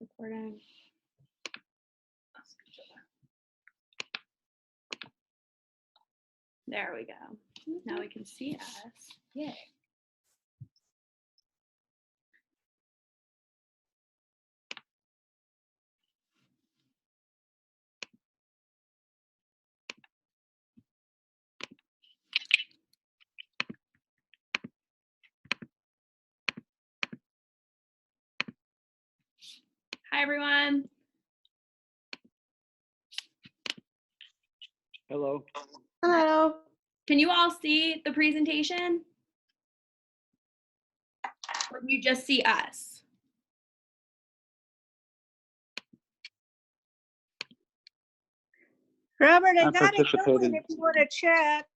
Recording. There we go. Now we can see us. Yay. Hi, everyone. Hello. Hello. Can you all see the presentation? Or do you just see us? Robert, I I'm got it participating. going if you want to check.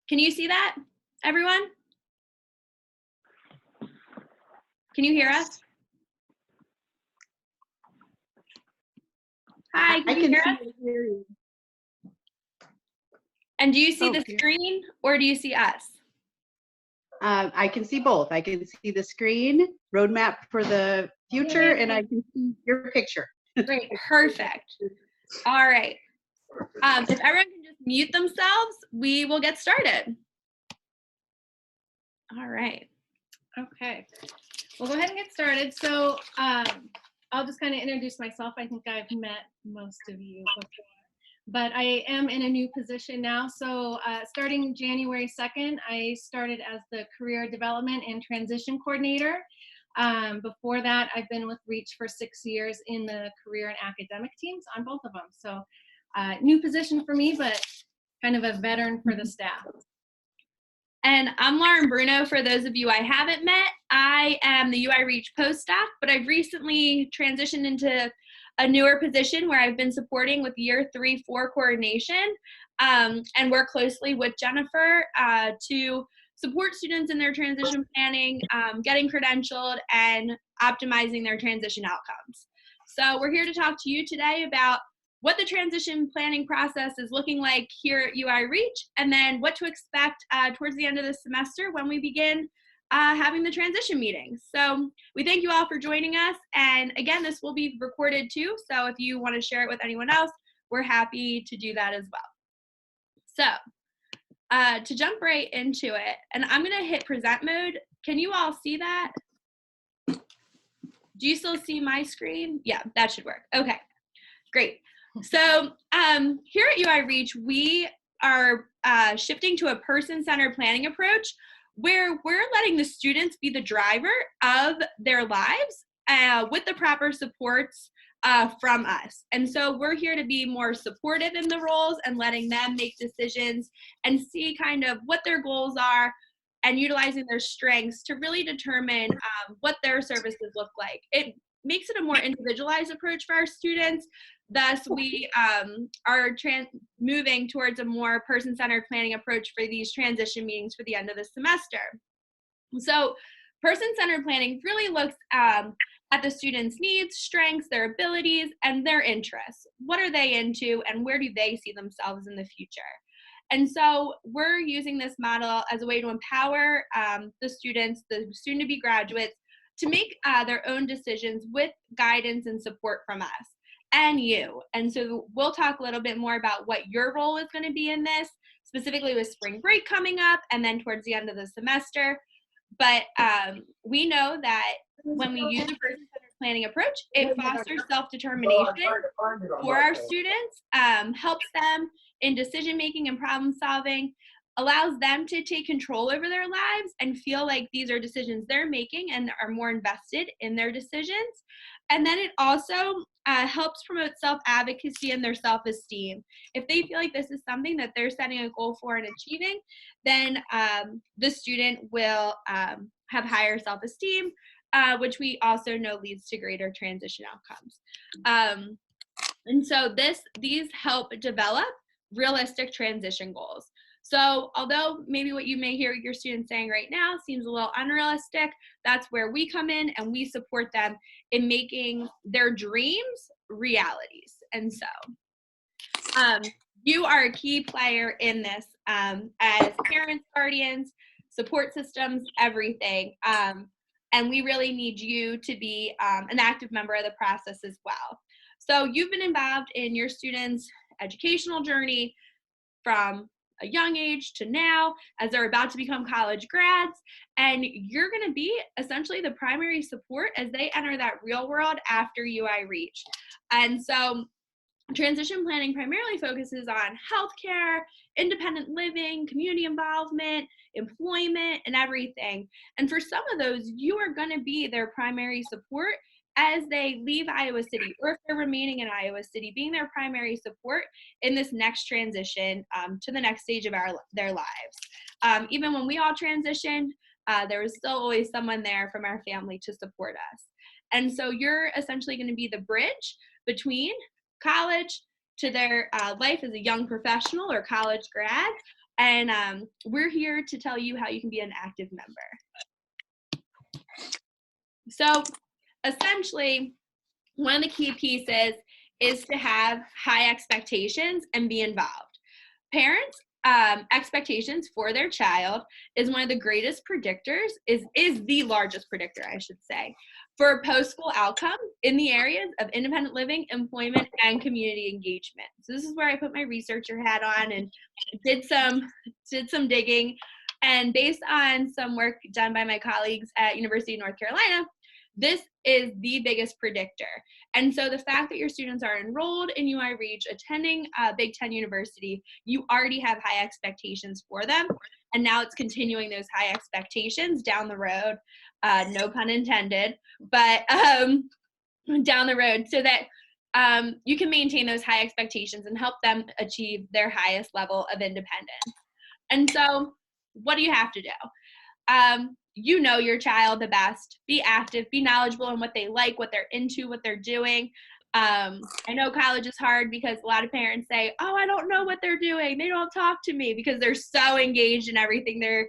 Can you see that, everyone? Can you hear us? Hi, can you hear us? You. And do you see Oh, the here. screen or do you see us? I can see both. I can see the screen, roadmap for the future, and I can see your picture. Great, perfect. All right. If everyone can just mute themselves, we will get started. All right. Okay, we'll go ahead and get started. So I'll just kind of introduce myself. I think I've met most of you before, but I am in a new position now. So starting January 2nd, I started as the Career Development and Transition Coordinator. Before that, I've been with REACH for 6 years in the career and academic teams on both of them. So new position for me, but kind of a veteran for the staff. And I'm Lauren Bruno. For those of you I haven't met, I am the UI REACH postdoc, but I've recently transitioned into a newer position where I've been supporting with year 3-4 coordination and work closely with Jennifer to support students in their transition planning, getting credentialed, and optimizing their transition outcomes. So we're here to talk to you today about what the transition planning process is looking like here at UI REACH, and then what to expect towards the end of the semester when we begin having the transition meetings. So we thank you all for joining us. And again, this will be recorded too. So if you want to share it with anyone else, we're happy to do that as well. So to jump right into it, and I'm gonna hit present mode. Can you all see that? Do you still see my screen? Yeah, that should work. Okay, great. So here at UI REACH, we are shifting to a person-centered planning approach where we're letting the students be the driver of their lives with the proper supports from us. And so we're here to be more supportive in the roles and letting them make decisions and see kind of what their goals are and utilizing their strengths to really determine what their services look like. It makes it a more individualized approach for our students. Thus, we are moving towards a more person-centered planning approach for these transition meetings for the end of the semester. So person-centered planning really looks at the students' needs, strengths, their abilities, and their interests. What are they into, and where do they see themselves in the future? And so we're using this model as a way to empower the students, the soon-to-be graduates, to make their own decisions with guidance and support from us and you. And so we'll talk a little bit more about what your role is going to be in this, specifically with spring break coming up and then towards the end of the semester. But we know that when we use a person-centered planning approach, it fosters self-determination for our students, helps them in decision-making and problem-solving, allows them to take control over their lives and feel like these are decisions they're making and are more invested in their decisions. And then it also helps promote self-advocacy and their self-esteem. If they feel like this is something that they're setting a goal for and achieving, then the student will have higher self-esteem, which we also know leads to greater transition outcomes. And so these help develop realistic transition goals. So although maybe what you may hear your students saying right now seems a little unrealistic, that's where we come in and we support them in making their dreams realities. And so you are a key player in this, as parents, guardians, support systems, everything. And we really need you to be an active member of the process as well. So you've been involved in your students' educational journey from a young age to now as they're about to become college grads, and you're going to be essentially the primary support as they enter that real world after UI Reach. And so transition planning primarily focuses on healthcare, independent living, community involvement, employment, and everything. And for some of those, you are going to be their primary support as they leave Iowa City, or if they're remaining in Iowa City, being their primary support in this next transition to the next stage of their lives. Even when we all transitioned, there was still always someone there from our family to support us. And so you're essentially going to be the bridge between college to their life as a young professional or college grad. And we're here to tell you how you can be an active member. So essentially, one of the key pieces is to have high expectations and be involved. Parents' expectations for their child is one of the greatest predictors, is the largest predictor, I should say, for post-school outcome in the areas of independent living, employment, and community engagement. So this is where I put my researcher hat on and did some digging. And based on some work done by my colleagues at University of North Carolina, this is the biggest predictor. And so the fact that your students are enrolled in UI Reach, attending Big Ten University, you already have high expectations for them. And now it's continuing those high expectations down the road, no pun intended, but down the road, so that you can maintain those high expectations and help them achieve their highest level of independence. And so what do you have to do? You know your child the best. Be active, be knowledgeable in what they like, what they're into, what they're doing. I know college is hard because a lot of parents say, oh, I don't know what they're doing. They don't talk to me, because they're so engaged in everything they're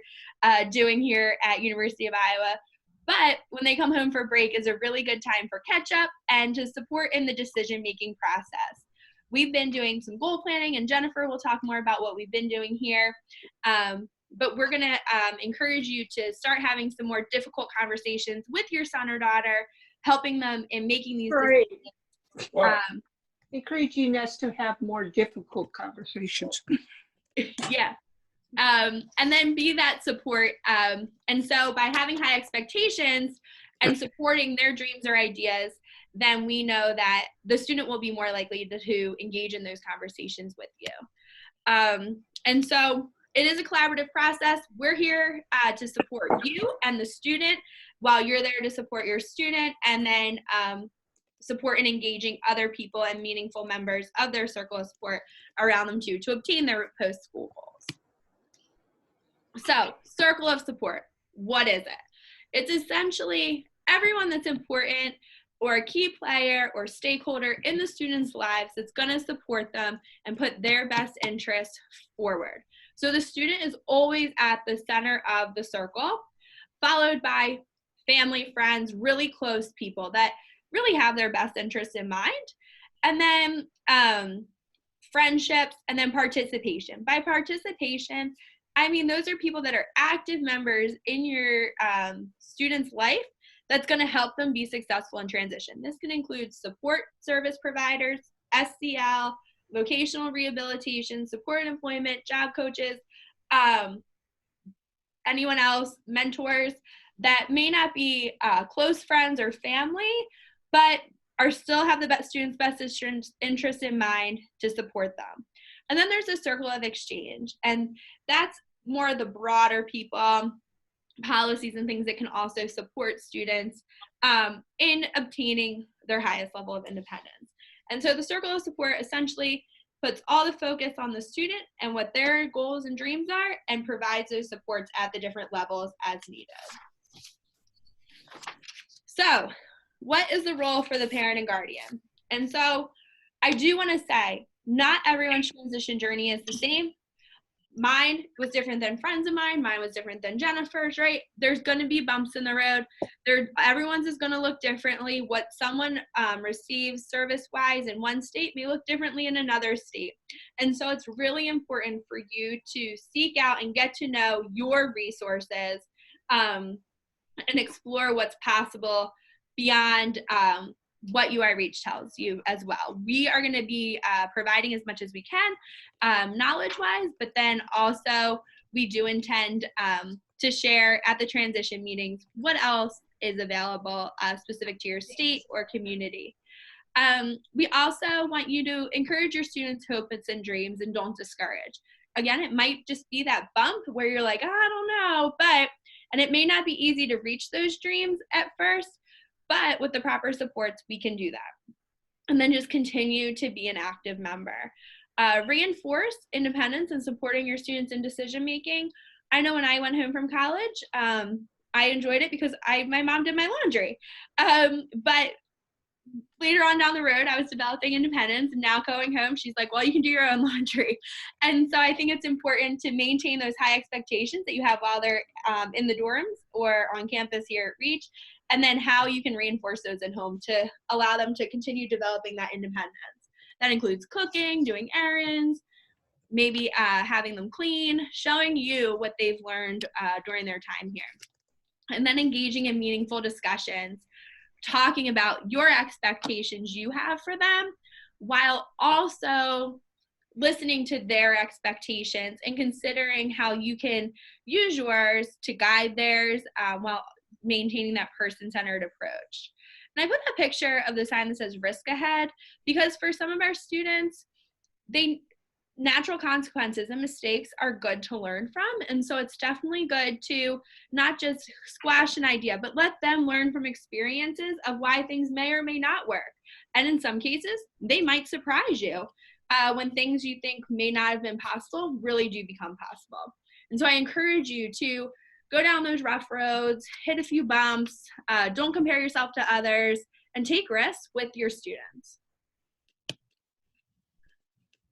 doing here at University of Iowa. But when they come home for break is a really good time for catch up and to support in the decision-making process. We've been doing some goal planning, and Jennifer will talk more about what we've been doing here. But we're going to encourage you to start having some more difficult conversations with your son or daughter, helping them in making these decisions. Well, encouraging us to have more difficult conversations. Yeah. And then be that support. And so by having high expectations and supporting their dreams or ideas, then we know that the student will be more likely to engage in those conversations with you. And so it is a collaborative process. We're here to support you and the student, while you're there to support your student, and then support and engaging other people and meaningful members of their circle of support around them too, to obtain their post-school goals. So, circle of support, what is it? It's essentially everyone that's important or a key player or stakeholder in the students' lives that's going to support them and put their best interests forward. So the student is always at the center of the circle, followed by family, friends, really close people that really have their best interests in mind, and then friendships, and then participation. By participation, I mean those are people that are active members in your student's life that's going to help them be successful in transition. This can include support service providers, SCL, vocational rehabilitation, support and employment, job coaches, anyone else, mentors that may not be close friends or family, but are still have the student's best interest in mind to support them. And then there's a circle of exchange, and that's more of the broader people, policies and things that can also support students in obtaining their highest level of independence. And so the circle of support essentially puts all the focus on the student and what their goals and dreams are, and provides those supports at the different levels as needed. So what is the role for the parent and guardian? And so I do want to say, not everyone's transition journey is the same. mine was different than friends of mine. Mine was different than Jennifer's, right? There's going to be bumps in the road. Everyone's is going to look differently. What someone receives service-wise in one state may look differently in another state. And so it's really important for you to seek out and get to know your resources and explore what's possible beyond what UI Reach tells you as well. We are going to be providing as much as we can knowledge-wise, but then also we do intend to share at the transition meetings what else is available specific to your state or community. We also want you to encourage your students' hopes and dreams and don't discourage. Again, it might just be that bump where you're like, oh, I don't know, and it may not be easy to reach those dreams at first, but with the proper supports, we can do that. And then just continue to be an active member. Reinforce independence and supporting your students in decision making. I know when I went home from college, I enjoyed it because my mom did my laundry. But later on down the road, I was developing independence, and now going home, she's like, well, you can do your own laundry. And so I think it's important to maintain those high expectations that you have while they're in the dorms or on campus here at Reach, and then how you can reinforce those at home to allow them to continue developing that independence. That includes cooking, doing errands, maybe having them clean, showing you what they've learned during their time here. And then engaging in meaningful discussions, talking about your expectations you have for them, while also listening to their expectations and considering how you can use yours to guide theirs while maintaining that person-centered approach. And I put a picture of the sign that says risk ahead because for some of our students, natural consequences and mistakes are good to learn from. And so it's definitely good to not just squash an idea, but let them learn from experiences of why things may or may not work. And in some cases, they might surprise you when things you think may not have been possible really do become possible. And so I encourage you to go down those rough roads, hit a few bumps, don't compare yourself to others, and take risks with your students.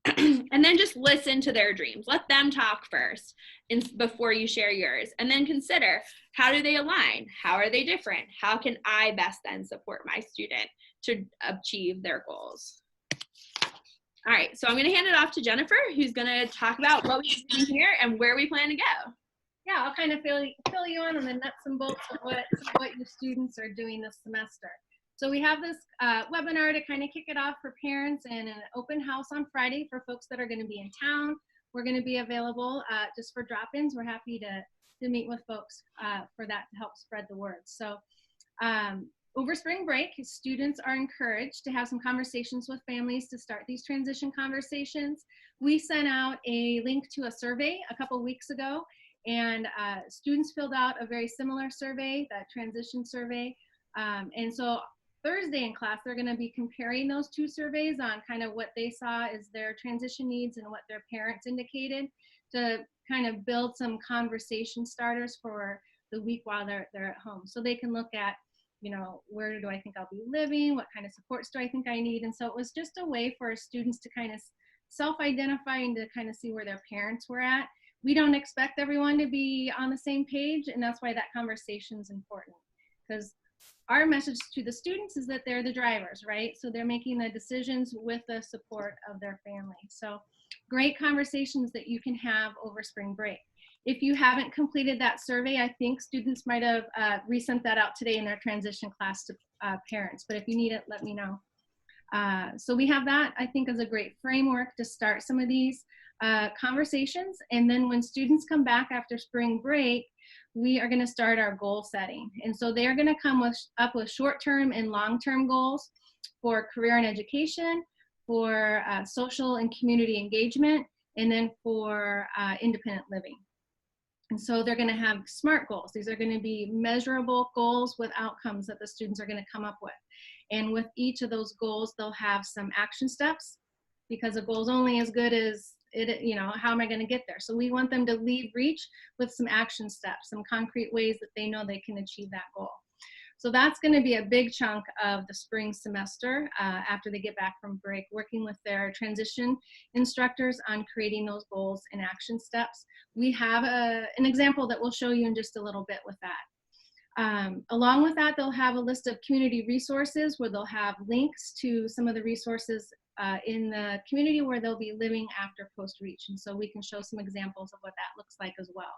And then just listen to their dreams. Let them talk first before you share yours. And then consider, how do they align? How are they different? How can I best then support my student to achieve their goals? All right, so I'm going to hand it off to Jennifer, who's going to talk about what we do here and where we plan to go. Yeah, I'll kind of fill you on the nuts and bolts of what your students are doing this semester. So we have this webinar to kind of kick it off for parents and an open house on Friday for folks that are going to be in town. We're going to be available just for drop-ins. We're happy to meet with folks for that to help spread the word. So over spring break, students are encouraged to have some conversations with families to start these transition conversations. We sent out a link to a survey a couple weeks ago, and students filled out a very similar survey, that transition survey. And so Thursday in class, they're going to be comparing those two surveys on kind of what they saw as their transition needs and what their parents indicated to kind of build some conversation starters for the week while they're at home. So they can look at, you know, where do I think I'll be living? What kind of supports do I think I need? And so it was just a way for students to kind of self-identify and to kind of see where their parents were at. We don't expect everyone to be on the same page, and that's why that conversation is important, because our message to the students is that they're the drivers, right? So they're making the decisions with the support of their family. So great conversations that you can have over spring break. If you haven't completed that survey, I think students might have resent that out today in their transition class to parents, but if you need it, let me know. So we have that, I think, as a great framework to start some of these conversations. And then when students come back after spring break, we are going to start our goal setting. And so they're going to come up with short-term and long-term goals for career and education, for social and community engagement, and then for independent living. And so they're going to have SMART goals. These are going to be measurable goals with outcomes that the students are going to come up with. And with each of those goals, they'll have some action steps, because a goal is only as good as it, you know, how am I going to get there? So we want them to leave Reach with some action steps, some concrete ways that they know they can achieve that goal. So that's going to be a big chunk of the spring semester after they get back from break, working with their transition instructors on creating those goals and action steps. We have an example that we'll show you in just a little bit with that. Along with that, they'll have a list of community resources where they'll have links to some of the resources in the community where they'll be living after post-reach. And so we can show some examples of what that looks like as well.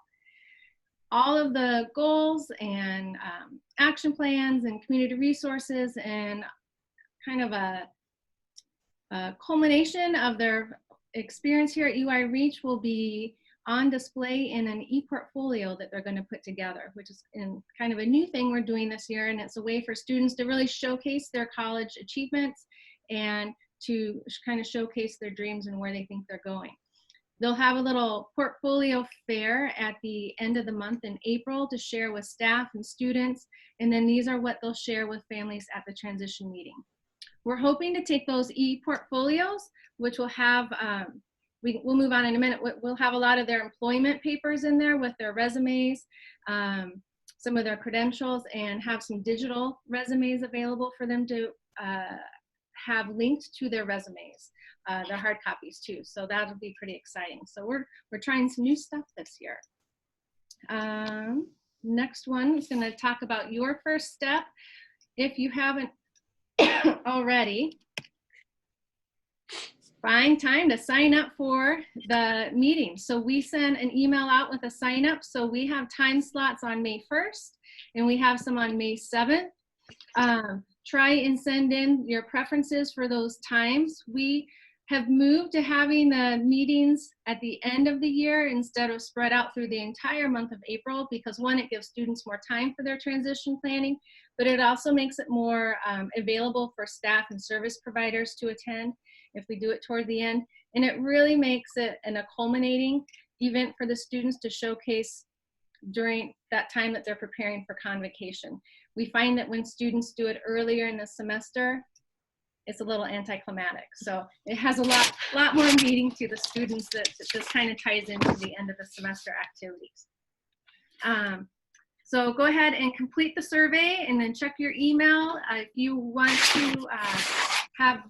All of the goals and action plans and community resources and kind of a culmination of their experience here at UI Reach will be on display in an e-portfolio that they're going to put together, which is kind of a new thing we're doing this year. And it's a way for students to really showcase their college achievements and to kind of showcase their dreams and where they think they're going. They'll have a little portfolio fair at the end of the month in April to share with staff and students. And then these are what they'll share with families at the transition meeting. We're hoping to take those e-portfolios, which will have, we'll move on in a minute, we'll have a lot of their employment papers in there with their resumes, some of their credentials, and have some digital resumes available for them to have linked to their resumes. Their hard copies too, so that'll be pretty exciting. So we're trying some new stuff this year. Next one is going to talk about your first step. If you haven't already, find time to sign up for the meeting. So we send an email out with a sign up. So we have time slots on May 1st and we have some on May 7th. Try and send in your preferences for those times. We have moved to having the meetings at the end of the year instead of spread out through the entire month of April, because one, it gives students more time for their transition planning, but it also makes it more available for staff and service providers to attend if we do it toward the end. And it really makes it a culminating event for the students to showcase during that time that they're preparing for convocation. We find that when students do it earlier in the semester, it's a little anticlimactic. So it has a lot more meaning to the students that just kind of ties into the end of the semester activities. So go ahead and complete the survey and then check your email. If you want to have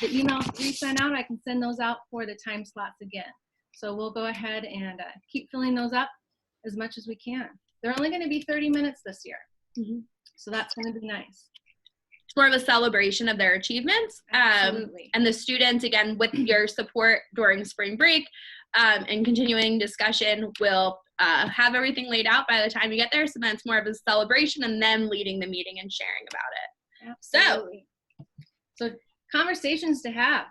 the emails resent out, I can send those out for the time slots again. So we'll go ahead and keep filling those up as much as we can. They're only going to be 30 minutes this year. Mm-hmm. So that's going to be nice. It's more of a celebration of their achievements. Absolutely. And the students, again, with your support during spring break and continuing discussion, will have everything laid out by the time you get there. So then it's more of a celebration and them leading the meeting and sharing about it. Absolutely. So conversations to have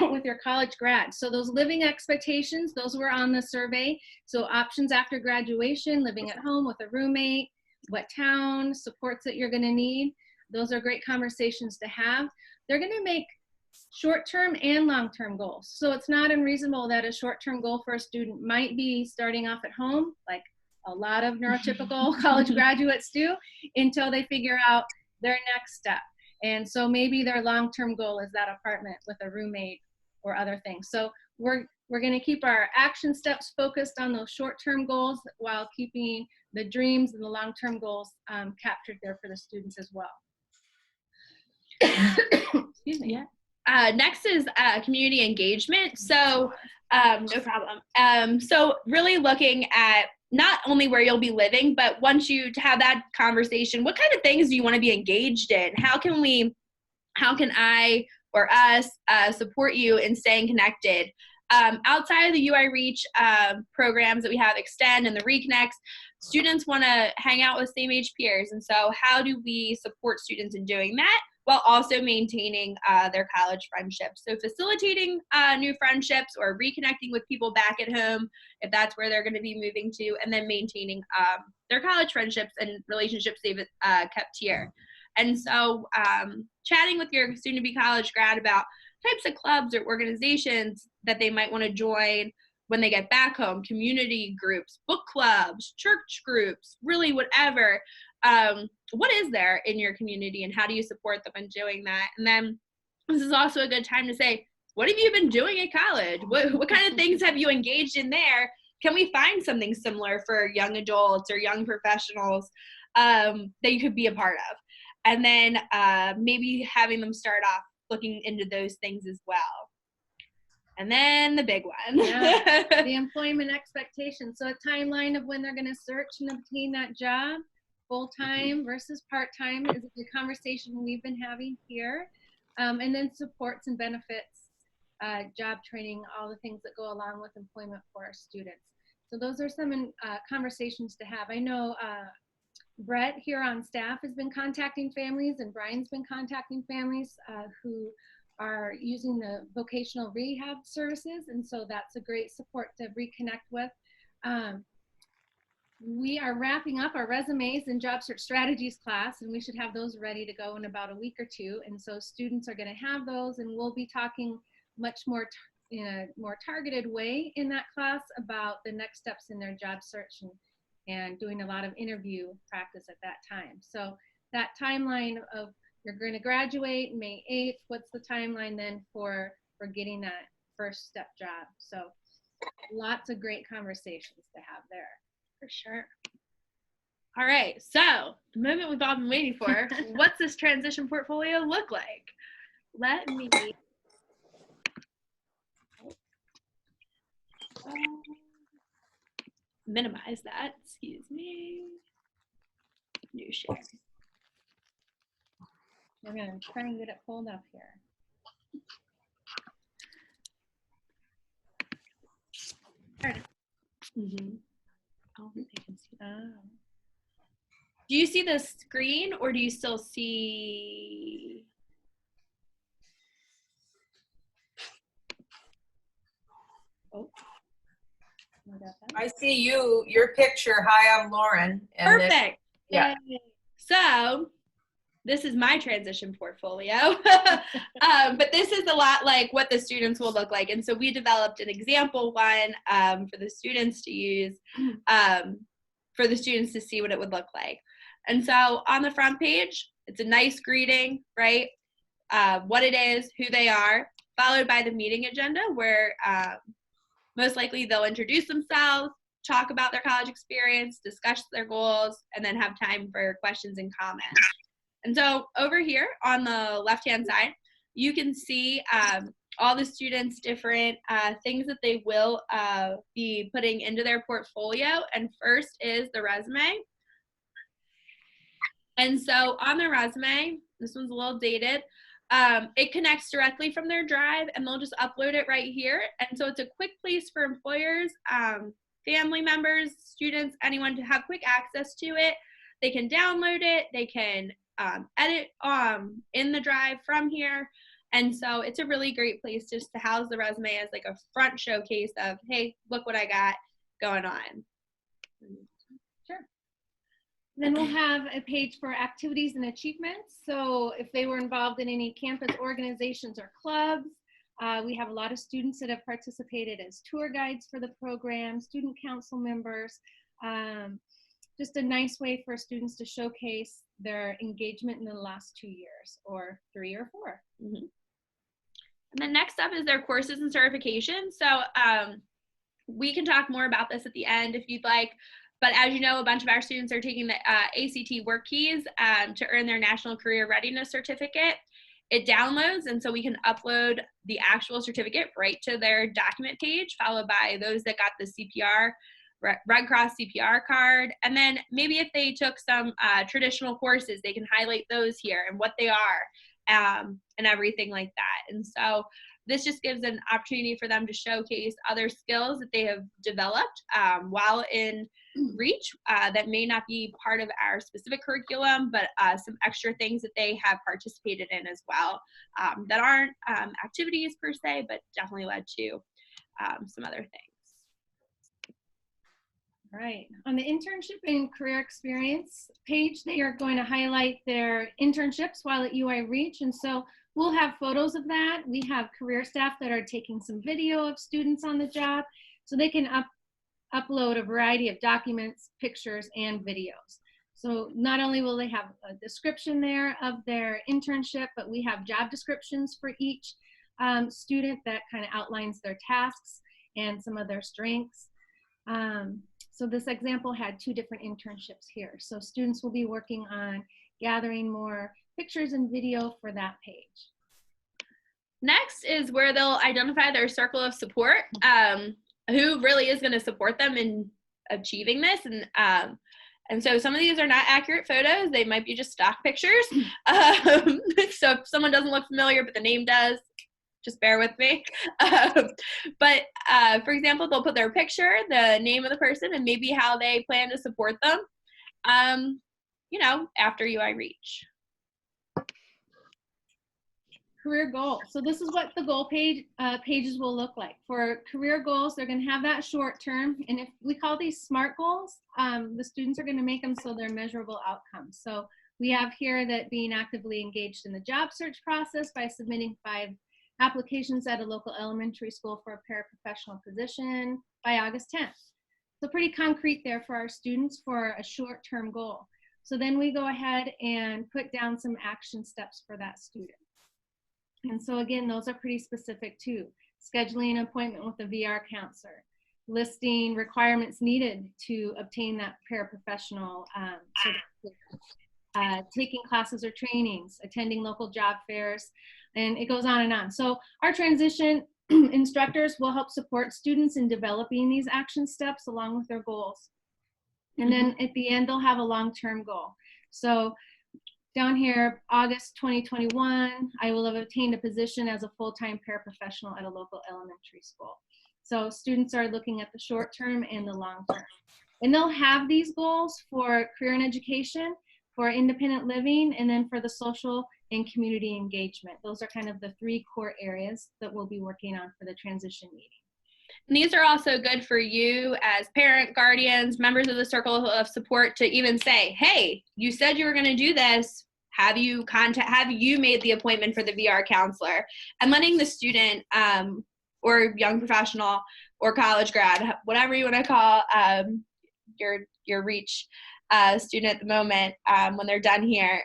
with your college grad. So those living expectations, those were on the survey. So options after graduation, living at home with a roommate, what town, supports that you're going to need. Those are great conversations to have. They're going to make short-term and long-term goals. So it's not unreasonable that a short-term goal for a student might be starting off at home, like a lot of neurotypical college graduates do, until they figure out their next step. And so maybe their long-term goal is that apartment with a roommate or other things. So we're going to keep our action steps focused on those short-term goals while keeping the dreams and the long-term goals captured there for the students as well. Excuse me. Yeah. Next is community engagement. So no problem. So really looking at not only where you'll be living, but once you have that conversation, what kind of things do you want to be engaged in? How can I or us support you in staying connected? Outside of the UI Reach programs that we have, Extend and the Reconnects, students want to hang out with same age peers. And so how do we support students in doing that while also maintaining their college friendships? So facilitating new friendships or reconnecting with people back at home, if that's where they're going to be moving to, and then maintaining their college friendships and relationships they've kept here. And so chatting with your soon-to-be college grad about types of clubs or organizations that they might want to join when they get back home, community groups, book clubs, church groups, really whatever. What is there in your community and how do you support them in doing that? And then this is also a good time to say, what have you been doing at college? What kind of things have you engaged in there? Can we find something similar for young adults or young professionals? that you could be a part of. And then maybe having them start off looking into those things as well. And then the big one. Yeah, the employment expectations. So a timeline of when they're going to search and obtain that job, full-time versus part-time is a conversation we've been having here. And then supports and benefits, job training, all the things that go along with employment for our students. So those are some conversations to have. I know Brett here on staff has been contacting families, and Brian's been contacting families who are using the vocational rehab services, and so that's a great support to reconnect with. We are wrapping up our resumes and job search strategies class, and we should have those ready to go in about a week or two. And so students are going to have those, and we'll be talking much more in a more targeted way in that class about the next steps in their job search, and doing a lot of interview practice at that time. So that timeline of you're going to graduate May 8th, what's the timeline then for getting that first step job? So lots of great conversations to have there. For sure. All right, so the moment we've all been waiting for, what's this transition portfolio look like? Let me minimize that, excuse me. New share. We're going to try and get it pulled up here. Mm-hmm. I don't think they can see that. Oh. Do you see the screen, or do you still see? Oh. I see you, your picture. Hi, I'm Lauren. And Perfect. Yeah. So this is my transition portfolio, but this is a lot like what the students will look like. And so we developed an example one for the students to use, for the students to see what it would look like. And so on the front page, it's a nice greeting, right? What it is, who they are, followed by the meeting agenda where most likely they'll introduce themselves, talk about their college experience, discuss their goals, and then have time for questions and comments. And so over here on the left-hand side, you can see all the students' different things that they will be putting into their portfolio. And first is the resume. And so on the resume, this one's a little dated, it connects directly from their drive, and they'll just upload it right here. And so it's a quick place for employers, family members, students, anyone to have quick access to it. They can download it, they can edit in the drive from here. And so it's a really great place just to house the resume as like a front showcase of, hey, look what I got going on. Sure. Then we'll have a page for activities and achievements. So if they were involved in any campus organizations or clubs, we have a lot of students that have participated as tour guides for the program, student council members. Just a nice way for students to showcase their engagement in the last 2 years, or 3 or 4. Mm-hmm. And then next up is their courses and certifications. So we can talk more about this at the end if you'd like. But as you know, a bunch of our students are taking the ACT Work Keys to earn their National Career Readiness Certificate. It downloads, and so we can upload the actual certificate right to their document page, followed by those that got the CPR, Red Cross CPR card. And then maybe if they took some traditional courses, they can highlight those here and what they are and everything like that. And so this just gives an opportunity for them to showcase other skills that they have developed while in Reach that may not be part of our specific curriculum, but some extra things that they have participated in as well that aren't activities per se, but definitely led to some other things. Right. On the internship and career experience page, they are going to highlight their internships while at UI Reach. And so we'll have photos of that. We have career staff that are taking some video of students on the job, so they can upload a variety of documents, pictures, and videos. So not only will they have a description there of their internship, but we have job descriptions for each student that kind of outlines their tasks and some of their strengths. So this example had 2 different internships here. So students will be working on gathering more pictures and video for that page. Next is where they'll identify their circle of support, who really is going to support them in achieving this. And so some of these are not accurate photos. They might be just stock pictures. So if someone doesn't look familiar, but the name does, just bear with me. But for example, they'll put their picture, the name of the person, and maybe how they plan to support them, after UI Reach. Career goals. So this is what the goal pages will look like. For career goals, they're going to have that short term. And if we call these SMART goals, the students are going to make them so they're measurable outcomes. So we have here that being actively engaged in the job search process by submitting 5 applications at a local elementary school for a paraprofessional position by August 10th. So pretty concrete there for our students for a short-term goal. So then we go ahead and put down some action steps for that student. And so again, those are pretty specific too. Scheduling an appointment with a VR counselor, listing requirements needed to obtain that paraprofessional certificate, taking classes or trainings, attending local job fairs, and it goes on and on. So our transition instructors will help support students in developing these action steps along with their goals. And then at the end, they'll have a long-term goal. So down here, August 2021, I will have obtained a position as a full-time paraprofessional at a local elementary school. So students are looking at the short term and the long term. And they'll have these goals for career and education, for independent living, and then for the social and community engagement. Those are kind of the 3 core areas that we'll be working on for the transition meeting. And these are also good for you as parent, guardians, members of the circle of support to even say, hey, you said you were going to do this. Have you made the appointment for the VR counselor? And letting the student or young professional or college grad, whatever you want to call your Reach student at the moment, when they're done here,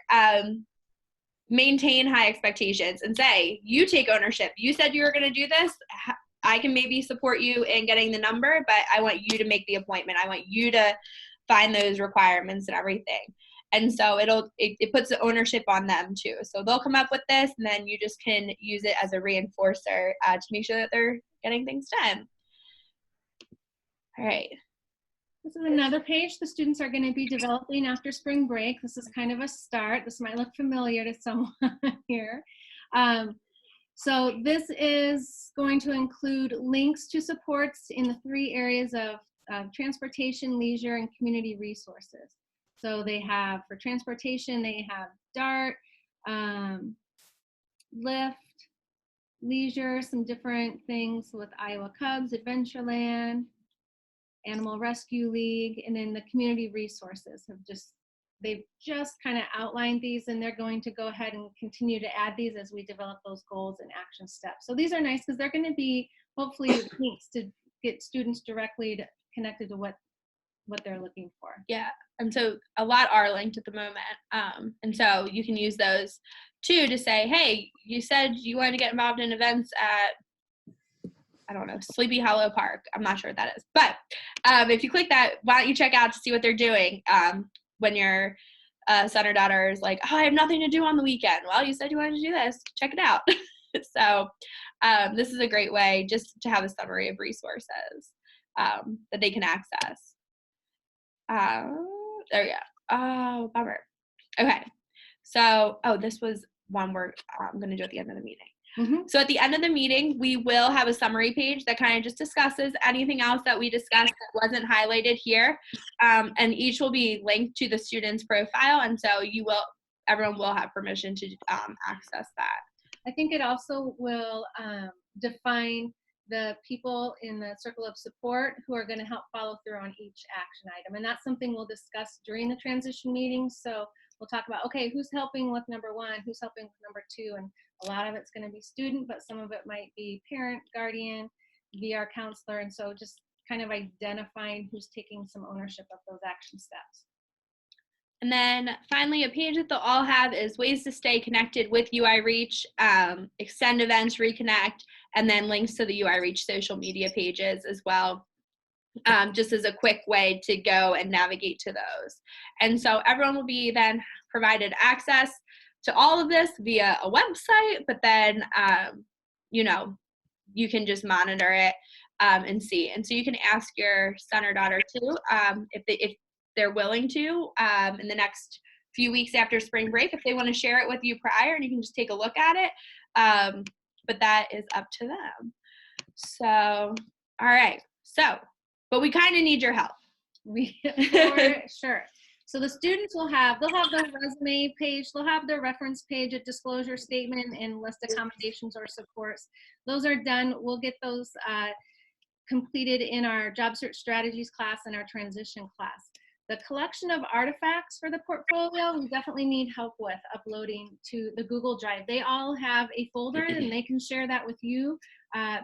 maintain high expectations and say, you take ownership. You said you were going to do this. I can maybe support you in getting the number, but I want you to make the appointment. I want you to find those requirements and everything. And so it puts the ownership on them too. So they'll come up with this, and then you just can use it as a reinforcer to make sure that they're getting things done. All right. This is another page the students are going to be developing after spring break. This is kind of a start. This might look familiar to someone here. So this is going to include links to supports in the 3 areas of transportation, leisure, and community resources. So they have, for transportation, they have DART, Lyft, leisure, some different things with Iowa Cubs, Adventureland, Animal Rescue League, and then the community resources they've just kind of outlined these, and they're going to go ahead and continue to add these as we develop those goals and action steps. So these are nice because they're going to be hopefully links to get students directly connected to what they're looking for. Yeah, and so a lot are linked at the moment. And so you can use those too to say, hey, you said you wanted to get involved in events at, I don't know, Sleepy Hollow Park. I'm not sure what that is. But if you click that, why don't you check out to see what they're doing when your son or daughter is like, oh, I have nothing to do on the weekend. Well, you said you wanted to do this. Check it out. So this is a great way just to have a summary of resources that they can access. There we go. Oh, bummer. Okay. So, this was one word I'm going to do at the end of the meeting. Mm-hmm. So at the end of the meeting, we will have a summary page that kind of just discusses anything else that we discussed that wasn't highlighted here. And each will be linked to the student's profile. And so everyone will have permission to access that. I think it also will define the people in the circle of support who are going to help follow through on each action item. And that's something we'll discuss during the transition meeting. So we'll talk about, okay, who's helping with number 1, who's helping with number 2, and a lot of it's going to be student, but some of it might be parent, guardian, VR counselor, and so just kind of identifying who's taking some ownership of those action steps. And then finally, a page that they'll all have is ways to stay connected with UI Reach, extend events, reconnect, and then links to the UI Reach social media pages as well. just as a quick way to go and navigate to those. And so everyone will be then provided access to all of this via a website, but then, you can just monitor it and see. And so you can ask your son or daughter too, if they're willing to, in the next few weeks after spring break, if they want to share it with you prior, and you can just take a look at it. But that is up to them. So, all right. So, but we kind of need your help. For sure. So the students they'll have their resume page, they'll have their reference page, a disclosure statement, and list accommodations or supports. Those are done. We'll get those completed in our job search strategies class and our transition class. The collection of artifacts for the portfolio, we definitely need help with uploading to the Google Drive. They all have a folder and they can share that with you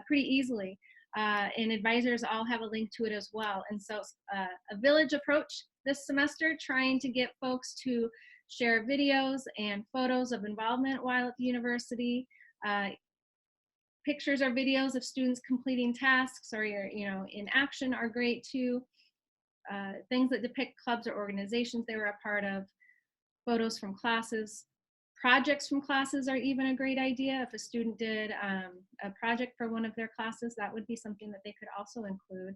pretty easily. And advisors all have a link to it as well. And so a village approach this semester, trying to get folks to share videos and photos of involvement while at the university. Pictures or videos of students completing tasks or in action are great too. Things that depict clubs or organizations they were a part of, photos from classes. Projects from classes are even a great idea. If a student did a project for one of their classes, that would be something that they could also include.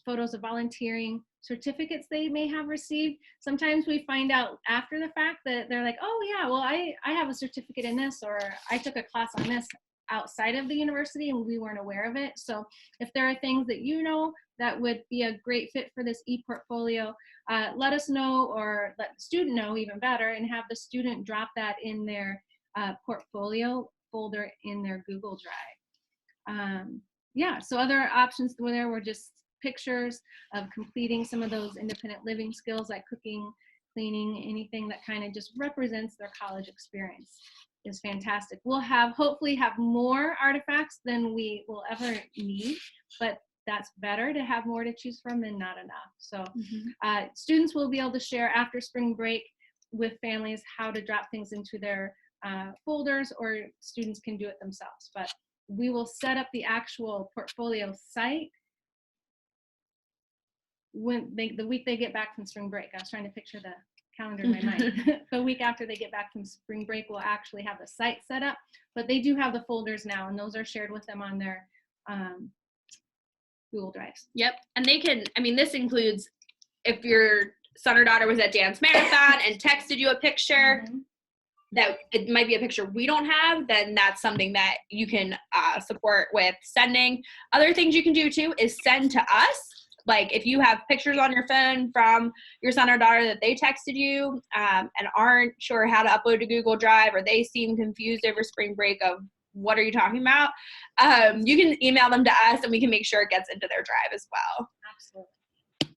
Photos of volunteering, certificates they may have received. Sometimes we find out after the fact that they're like, oh yeah, well I have a certificate in this, or I took a class on this outside of the university and we weren't aware of it. So if there are things that that would be a great fit for this e-portfolio, let us know, or let the student know even better, and have the student drop that in their portfolio folder in their Google Drive. Yeah, so other options there were just pictures of completing some of those independent living skills like cooking, cleaning, anything that kind of just represents their college experience is fantastic. We'll hopefully have more artifacts than we will ever need, but that's better to have more to choose from than not enough. So students will be able to share after spring break with families how to drop things into their folders, or students can do it themselves. But we will set up the actual portfolio site when the week they get back from spring break. I was trying to picture the calendar in my mind. The week after they get back from spring break, we'll actually have the site set up, but they do have the folders now, and those are shared with them on their Google Drives. Yep. And they can, this includes if your son or daughter was at Dance Marathon and texted you a picture, that it might be a picture we don't have, then that's something that you can support with sending. Other things you can do too is send to us. Like if you have pictures on your phone from your son or daughter that they texted you and aren't sure how to upload to Google Drive, or they seem confused over spring break of what are you talking about, you can email them to us and we can make sure it gets into their drive as well. Absolutely.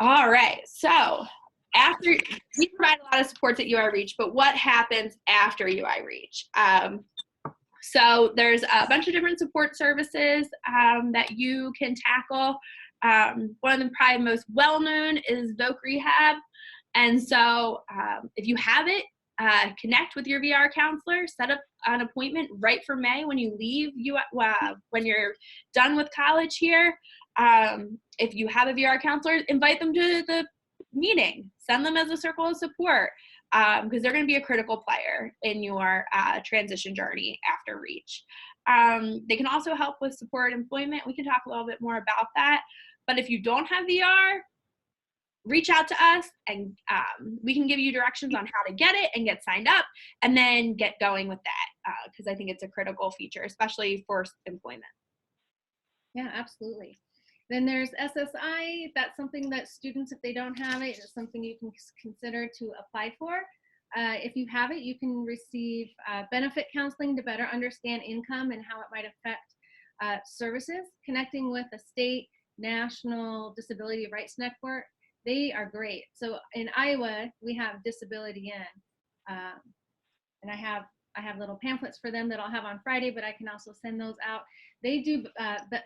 All right, so after we provide a lot of supports at UI Reach, but what happens after UI Reach? So there's a bunch of different support services that you can tackle. One of the probably most well-known is Voc Rehab. And so if you have it, connect with your VR counselor, set up an appointment right for May when you leave, when you're done with college here. If you have a VR counselor, invite them to the meeting, send them as a circle of support, because they're going to be a critical player in your transition journey after Reach. They can also help with support employment. We can talk a little bit more about that. But if you don't have VR, reach out to us and we can give you directions on how to get it and get signed up and then get going with that, because I think it's a critical feature, especially for employment. Yeah, absolutely. Then there's SSI. That's something that students, if they don't have it, is something you can consider to apply for. If you have it, you can receive benefit counseling to better understand income and how it might affect services. Connecting with a state, national disability rights network, they are great. So in Iowa, we have Disability In, and I have little pamphlets for them that I'll have on Friday, but I can also send those out. They do,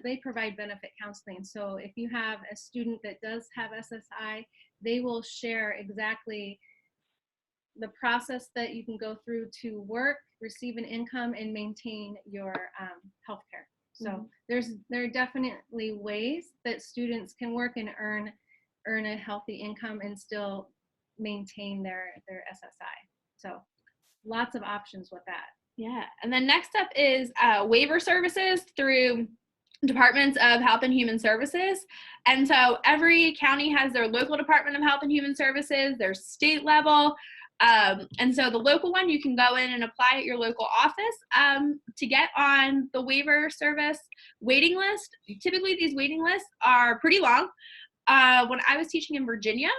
they provide benefit counseling. So if you have a student that does have SSI, they will share exactly the process that you can go through to work, receive an income, and maintain your health care. So there are definitely ways that students can work and earn a healthy income and still maintain their SSI. So lots of options with that. Yeah. And then next up is waiver services through Departments of Health and Human Services. And so every county has their local Department of Health and Human Services, their state level. And so the local one, you can go in and apply at your local office to get on the waiver service waiting list. Typically, these waiting lists are pretty long. When I was teaching in Virginia,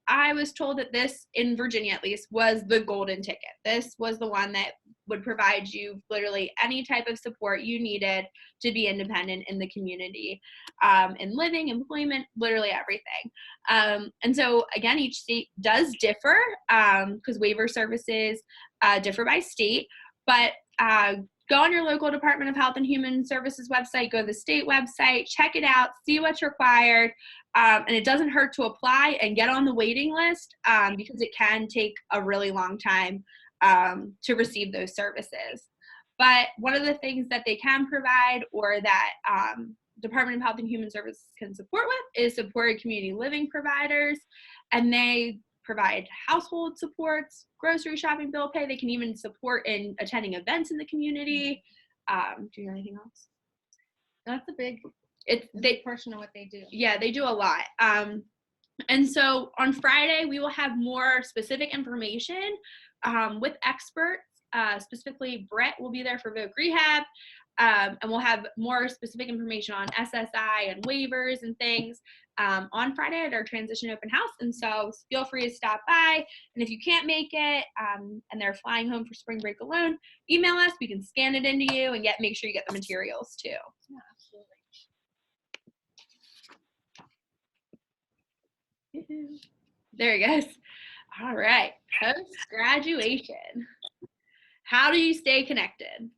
I was told that this, in Virginia at least, was the golden ticket. This was the one that would provide you literally any type of support you needed to be independent in the community, in living, employment, literally everything. And so again, each state does differ because waiver services differ by state, but go on your local Department of Health and Human Services website, go to the state website, check it out, see what's required. And it doesn't hurt to apply and get on the waiting list because it can take a really long time to receive those services. But one of the things that they can provide, or that Department of Health and Human Services can support with, is supported community living providers. And they provide household supports, grocery shopping, bill pay. They can even support in attending events in the community. Do you have anything else? That's a big portion of what they do. Yeah, they do a lot. And so on Friday, we will have more specific information with experts. Specifically, Brett will be there for Voc Rehab. And we'll have more specific information on SSI and waivers and things on Friday at our transition open house. And so feel free to stop by. And if you can't make it and they're flying home for spring break alone, email us. We can scan it into you and make sure you get the materials too. Yeah, absolutely. There he goes. All right. Post-graduation. How do you stay connected?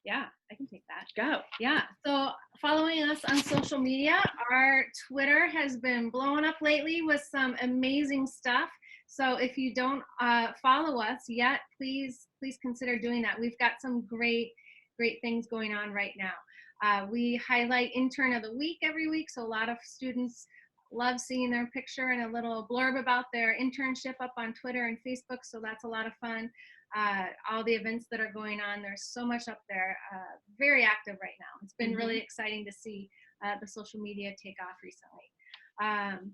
Yeah, I can take that. Go. Yeah. So following us on social media, our Twitter has been blowing up lately with some amazing stuff. So if you don't follow us yet, please consider doing that. We've got some great things going on right now. We highlight Intern of the Week every week. So a lot of students love seeing their picture and a little blurb about their internship up on Twitter and Facebook. So that's a lot of fun. All the events that are going on, there's so much up there. Very active right now. It's been really exciting to see the social media take off recently.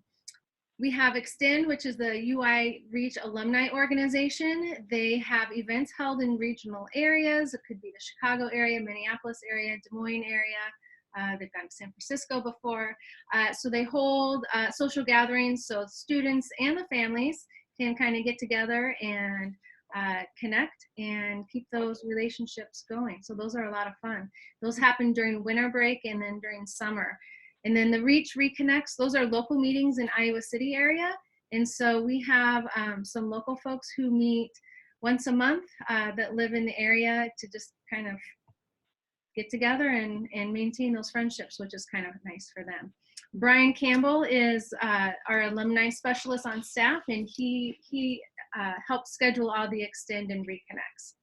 We have Extend, which is the UI Reach alumni organization. They have events held in regional areas. It could be the Chicago area, Minneapolis area, Des Moines area. They've gone to San Francisco before. So they hold social gatherings so students and the families can kind of get together and connect and keep those relationships going. So those are a lot of fun. Those happen during winter break and then during summer. And then the Reach Reconnects, those are local meetings in Iowa City area. And so we have some local folks who meet once a month that live in the area to just kind of get together and maintain those friendships, which is kind of nice for them. Brian Campbell is our alumni specialist on staff, and he helps schedule all the Extend and Reconnects.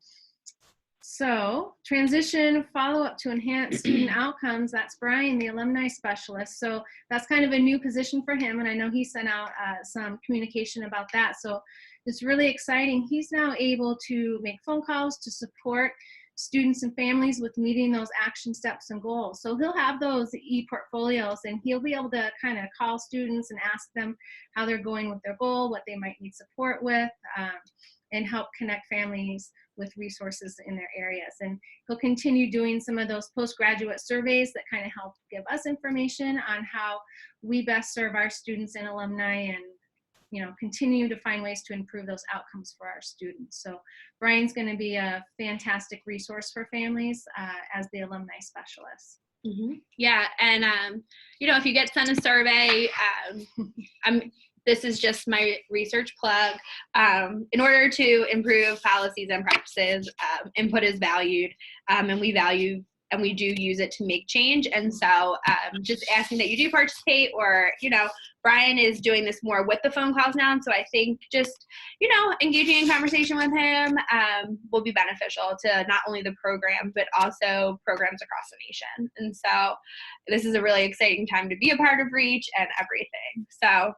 So transition follow-up to enhance student outcomes, that's Brian, the alumni specialist. So that's kind of a new position for him, and I know he sent out some communication about that. So it's really exciting. He's now able to make phone calls to support students and families with meeting those action steps and goals. So he'll have those e-portfolios, and he'll be able to kind of call students and ask them how they're going with their goal, what they might need support with, and help connect families with resources in their areas. And he'll continue doing some of those postgraduate surveys that kind of help give us information on how we best serve our students and alumni, and continue to find ways to improve those outcomes for our students. So Brian's going to be a fantastic resource for families as the alumni specialist. Yeah, and if you get sent a survey, this is just my research plug. In order to improve policies and practices, input is valued, and we value and we do use it to make change. And so just asking that you do participate, or, you know, Brian is doing this more with the phone calls now. And so I think just, you know, engaging in conversation with him will be beneficial to not only the program, but also programs across the nation. And so this is a really exciting time to be a part of REACH and everything. So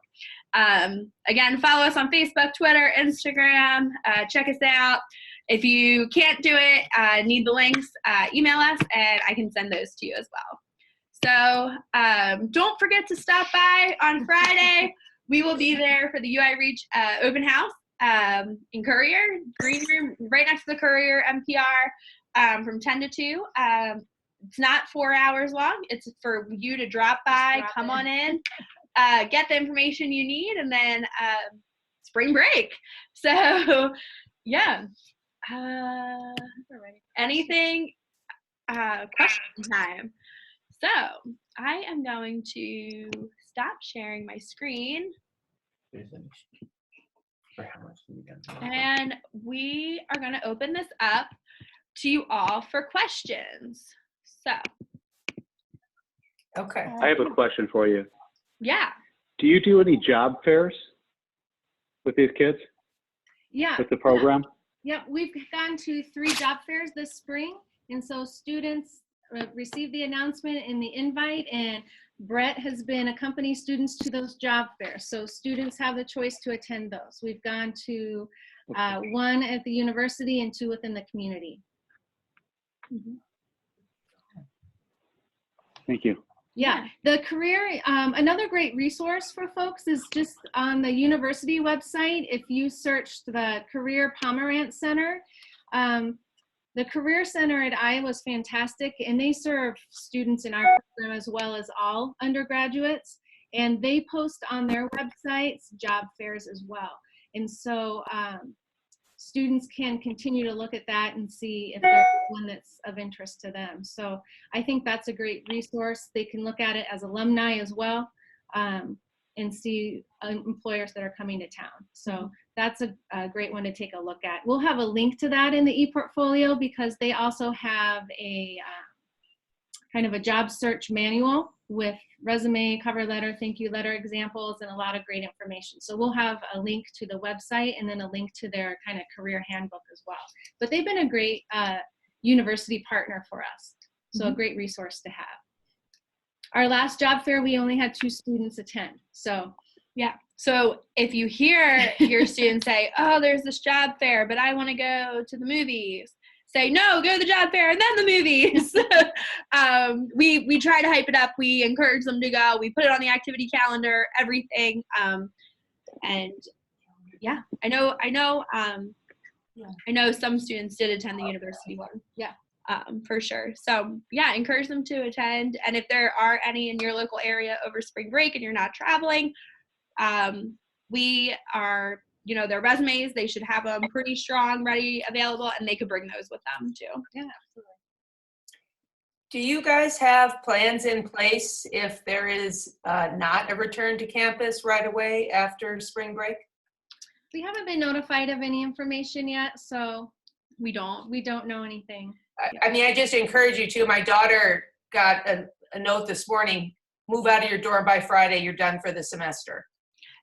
again, follow us on Facebook, Twitter, Instagram, check us out. If you can't do it, need the links, email us and I can send those to you as well. So don't forget to stop by on Friday. We will be there for the UI REACH open house in Courier, green room, right next to the Courier MPR from 10 to 2. It's not 4 hours long. It's for you to drop by, come on in, get the information you need, and then spring break. So yeah. Anything? Question time. So I am going to stop sharing my screen. And we are going to open this up to you all for questions. So. Okay. I have a question for you. Yeah. Do you do any job fairs with these kids, Yeah. with the program? Yep, we've gone to 3 job fairs this spring, and so students received the announcement and the invite, and Brett has been accompanying students to those job fairs. So students have the choice to attend those. We've gone to 1 at the university and 2 within the community. Thank you. Yeah, the career, another great resource for folks is just on the university website. If you search the Career Pomerantz Center, the Career Center at Iowa is fantastic, and they serve students in our program as well as all undergraduates, and they post on their websites job fairs as well. And so students can continue to look at that and see if there's one that's of interest to them. So I think that's a great resource. They can look at it as alumni as well, and see employers that are coming to town. So that's a great one to take a look at. We'll have a link to that in the ePortfolio because they also have a kind of a job search manual with resume, cover letter, thank you letter examples, and a lot of great information. So we'll have a link to the website and then a link to their kind of career handbook as well. But they've been a great university partner for us. So a great resource to have. Our last job fair, we only had 2 students attend. So yeah. So if you hear your students say, oh, there's this job fair, but I want to go to the movies, say, no, go to the job fair and then the movies. We try to hype it up. We encourage them to go. We put it on the activity calendar, everything. And yeah, I know some students did attend the university one. Yeah. For sure. So yeah, encourage them to attend. And if there are any in your local area over spring break and you're not traveling, we are, you know, their resumes, they should have them pretty strong, ready, available, and they could bring those with them too. yeah, absolutely. Do you guys have plans in place if there is not a return to campus right away after spring break? We haven't been notified of any information yet, so We don't. we don't know anything. I mean, I just encourage you to. My daughter got a note this morning, move out of your dorm by Friday, you're done for the semester.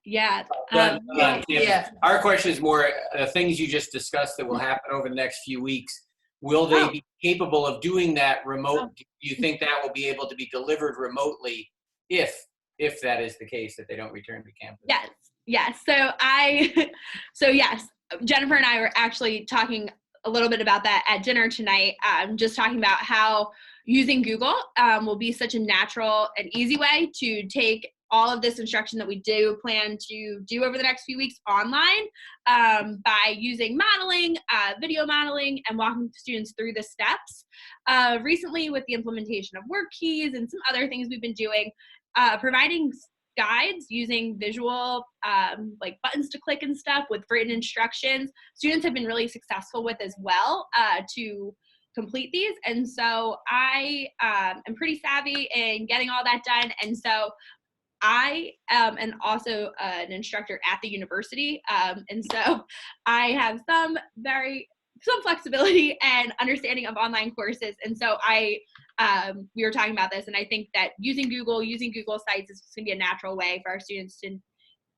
Yeah. Yeah. Our question is more things you just discussed that will happen over the next few weeks. Will they be capable of doing that remote? Do you think that will be able to be delivered remotely if that is the case, that they don't return to campus? Yes. Yes. So yes, Jennifer and I were actually talking a little bit about that at dinner tonight, just talking about how using Google will be such a natural and easy way to take all of this instruction that we do plan to do over the next few weeks online by using modeling, video modeling, and walking students through the steps. Recently, with the implementation of work keys and some other things we've been doing, providing guides using visual like buttons to click and stuff with written instructions, students have been really successful with as well to complete these. And so I am pretty savvy in getting all that done. And so I am also an instructor at the university. And so I have some very some flexibility and understanding of online courses. And so we were talking about this, and I think that using Google Sites is going to be a natural way for our students to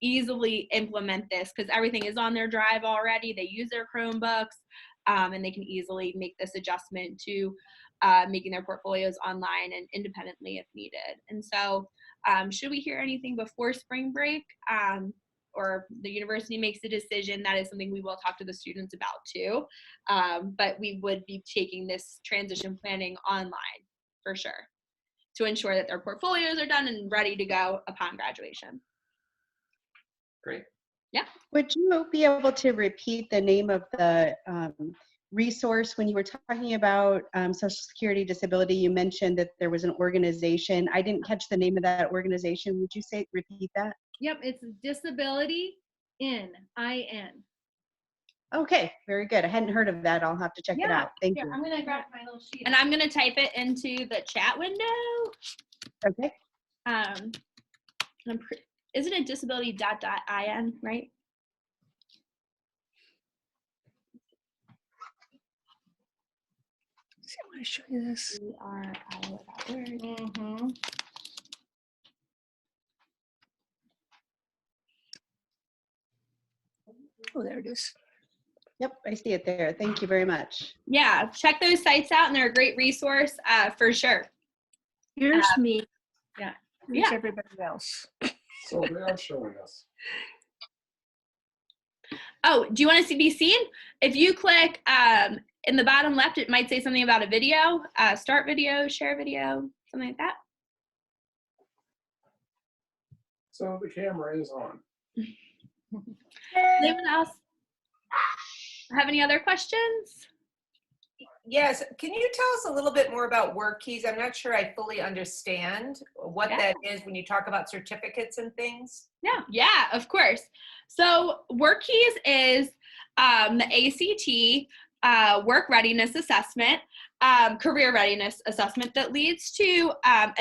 easily implement this, because everything is on their drive already. They use their Chromebooks, and they can easily make this adjustment to making their portfolios online and independently if needed. And so should we hear anything before spring break, or the university makes a decision, that is something we will talk to the students about too. But we would be taking this transition planning online for sure, to ensure that their portfolios are done and ready to go upon graduation. Great. Yeah. Would you be able to repeat the name of the resource when you were talking about Social Security disability? You mentioned that there was an organization. I didn't catch the name of that organization. Would you repeat that? Yep, it's Disability in. Okay, very good. I hadn't heard of that. I'll have to check it out. Thank Here, you. I'm gonna grab my little sheet. And I'm going to type it into the chat window. Okay. Isn't it disability.in, right? See, I want to show you this. Mhm. Oh, there it is. Yep, I see it there. Thank you very much. Yeah, check those sites out, and they're a great resource for sure. Here's me. Yeah. Here's Yeah. everybody else. So they are showing us. Oh, do you want to be seen? If you click in the bottom left, it might say something about a video, start video, share video, something like that. So the camera is on. Anyone else have any other questions? Yes, can you tell us a little bit more about work keys? I'm not sure I fully understand what that is when you talk about certificates and things. Yeah, of course. So work keys is the ACT work readiness assessment, career readiness assessment that leads to a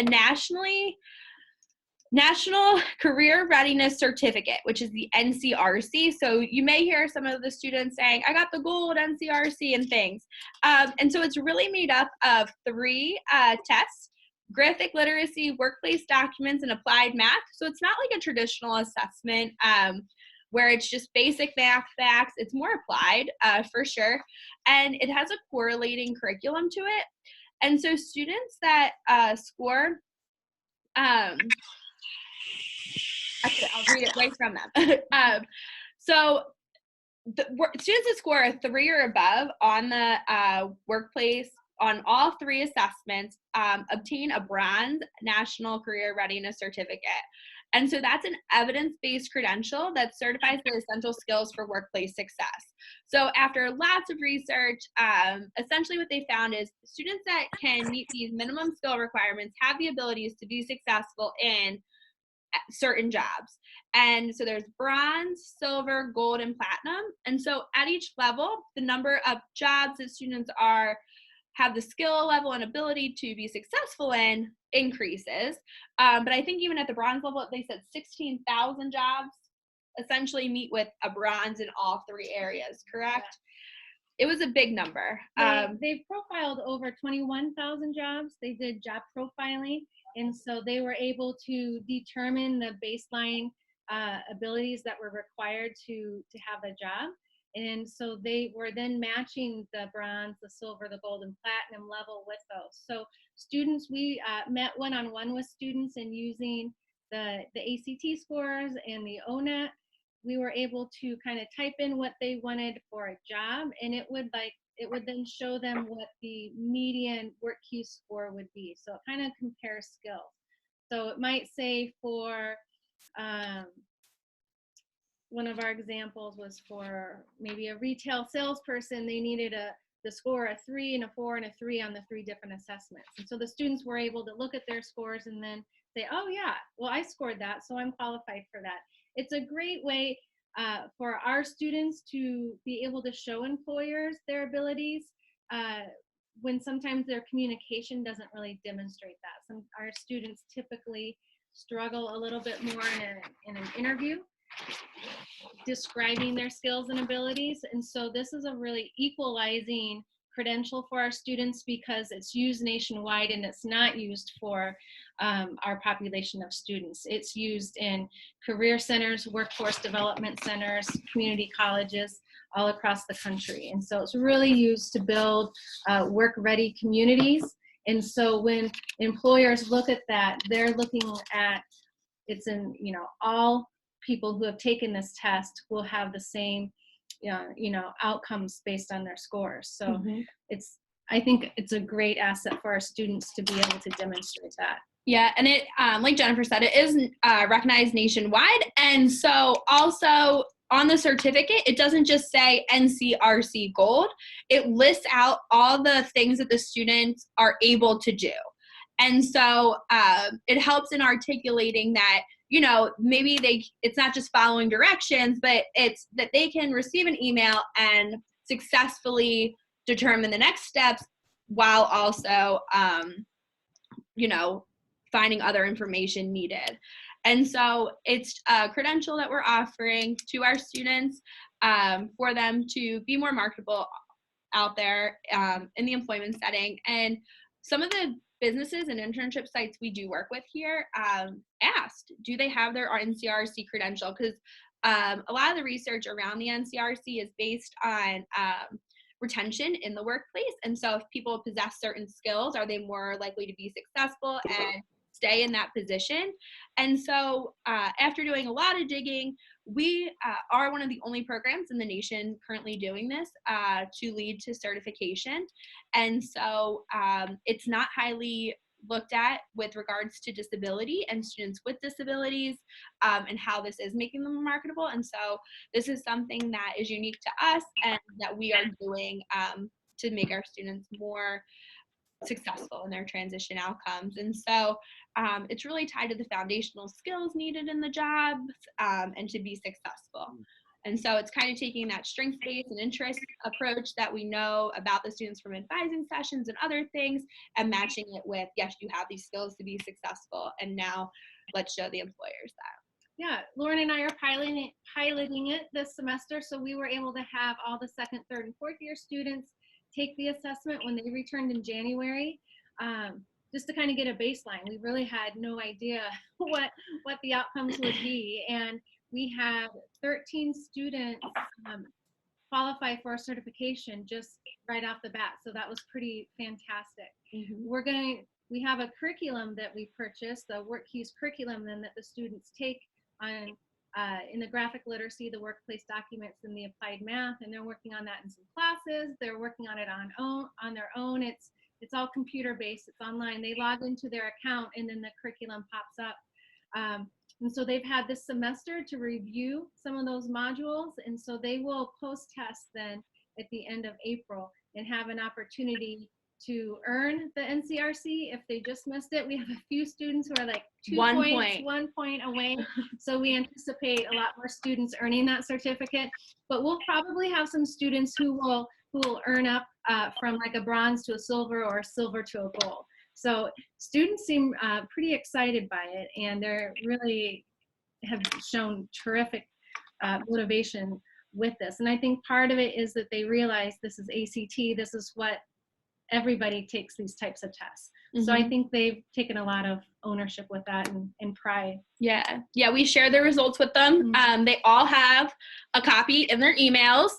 National Career Readiness Certificate, which is the NCRC. So you may hear some of the students saying, I got the gold NCRC and things. And so it's really made up of 3 tests: graphic literacy, workplace documents, and applied math. So it's not like a traditional assessment where it's just basic math facts. It's more applied for sure. And it has a correlating curriculum to it. And so students that score, actually, I'll read it right from them. So students that score a 3 or above on the workplace on all 3 assessments obtain a bronze National Career Readiness Certificate. And so that's an evidence-based credential that certifies the essential skills for workplace success. So after lots of research, essentially what they found is students that can meet these minimum skill requirements have the abilities to be successful in certain jobs. And so there's bronze, silver, gold, and platinum. And so at each level, the number of jobs that students have the skill level and ability to be successful in increases. But I think even at the bronze level, they said 16,000 jobs essentially meet with a bronze in all 3 areas, correct? It was a big number. They've profiled over 21,000 jobs. They did job profiling, and so they were able to determine the baseline abilities that were required to have a job. And so they were then matching the bronze, the silver, the gold, and platinum level with those. So students, we met one-on-one with students, and using the ACT scores and the ONET, we were able to kind of type in what they wanted for a job, and it would then show them what the median work key score would be. So it kind of compares skills. So it might say for one of our examples was for maybe a retail salesperson, they needed the score a 3 and a 4 and a 3 on the 3 different assessments. And so the students were able to look at their scores and then say, oh yeah, well I scored that, so I'm qualified for that. It's a great way for our students to be able to show employers their abilities when sometimes their communication doesn't really demonstrate that. Our students typically struggle a little bit more in an interview. describing their skills and abilities. And so this is a really equalizing credential for our students because it's used nationwide and it's not used for our population of students. It's used in career centers, workforce development centers, community colleges all across the country. And so it's really used to build work-ready communities. And so when employers look at that, they're looking at, it's in, you know, all people who have taken this test will have the same outcomes based on their scores. So I think it's a great asset for our students to be able to demonstrate that. Yeah, and it, like Jennifer said, it is recognized nationwide. And so also on the certificate, it doesn't just say NCRC Gold. It lists out all the things that the students are able to do. And so it helps in articulating that, you know, maybe it's not just following directions, but it's that they can receive an email and successfully determine the next steps while also, you know, finding other information needed. And so it's a credential that we're offering to our students for them to be more marketable out there in the employment setting. And some of the businesses and internship sites we do work with here asked, do they have their NCRC credential? Because a lot of the research around the NCRC is based on retention in the workplace. And so if people possess certain skills, are they more likely to be successful and stay in that position? And so after doing a lot of digging, we are one of the only programs in the nation currently doing this to lead to certification. And so it's not highly looked at with regards to disability and students with disabilities and how this is making them marketable. And so this is something that is unique to us and that we are doing to make our students more successful in their transition outcomes. And so it's really tied to the foundational skills needed in the jobs and to be successful. And so it's kind of taking that strengths-based and interest approach that we know about the students from advising sessions and other things and matching it with, yes, you have these skills to be successful. And now let's show the employers that. Yeah, Lauren and I are piloting it this semester. So we were able to have all the second, third, and fourth year students take the assessment when they returned in January, just to kind of get a baseline. We really had no idea what the outcomes would be. And we had 13 students qualify for a certification just right off the bat. So that was pretty fantastic. We have a curriculum that we purchased, the WorkKeys curriculum then that the students take on in the graphic literacy, the workplace documents, and the applied math, and they're working on that in some classes. They're working on it on their own. It's all computer based. It's online. They log into their account, and then the curriculum pops up. And so they've had this semester to review some of those modules, and so they will post-test then at the end of April and have an opportunity to earn the NCRC if they just missed it. We have a few students who are like 1 point away. So we anticipate a lot more students earning that certificate, but we'll probably have some students who will earn up from like a bronze to a silver or a silver to a gold. So students seem pretty excited by it, and they're really have shown terrific motivation with this. And I think part of it is that they realize this is ACT, this is what everybody takes these types of tests. So I think they've taken a lot of ownership with that and pride. Yeah, we share the results with them. They all have a copy in their emails.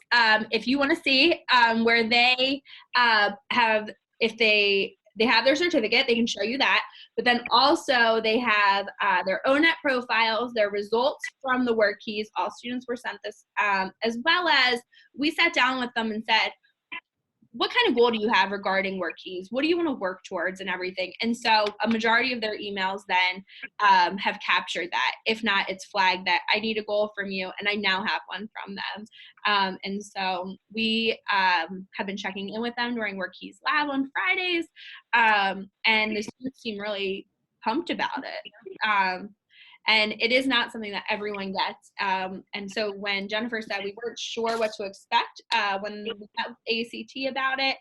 If you want to see where they have, if they have their certificate, they can show you that. But then also they have their ONET profiles, their results from the WorkKeys. All students were sent this, as well as we sat down with them and said, what kind of goal do you have regarding WorkKeys? What do you want to work towards and everything? And so a majority of their emails then have captured that. If not, it's flagged that I need a goal from you, and I now have one from them. And so we have been checking in with them during WorkKeys Lab on Fridays, and the students seem really pumped about it. And it is not something that everyone gets. And so when Jennifer said we weren't sure what to expect when we met ACT about it,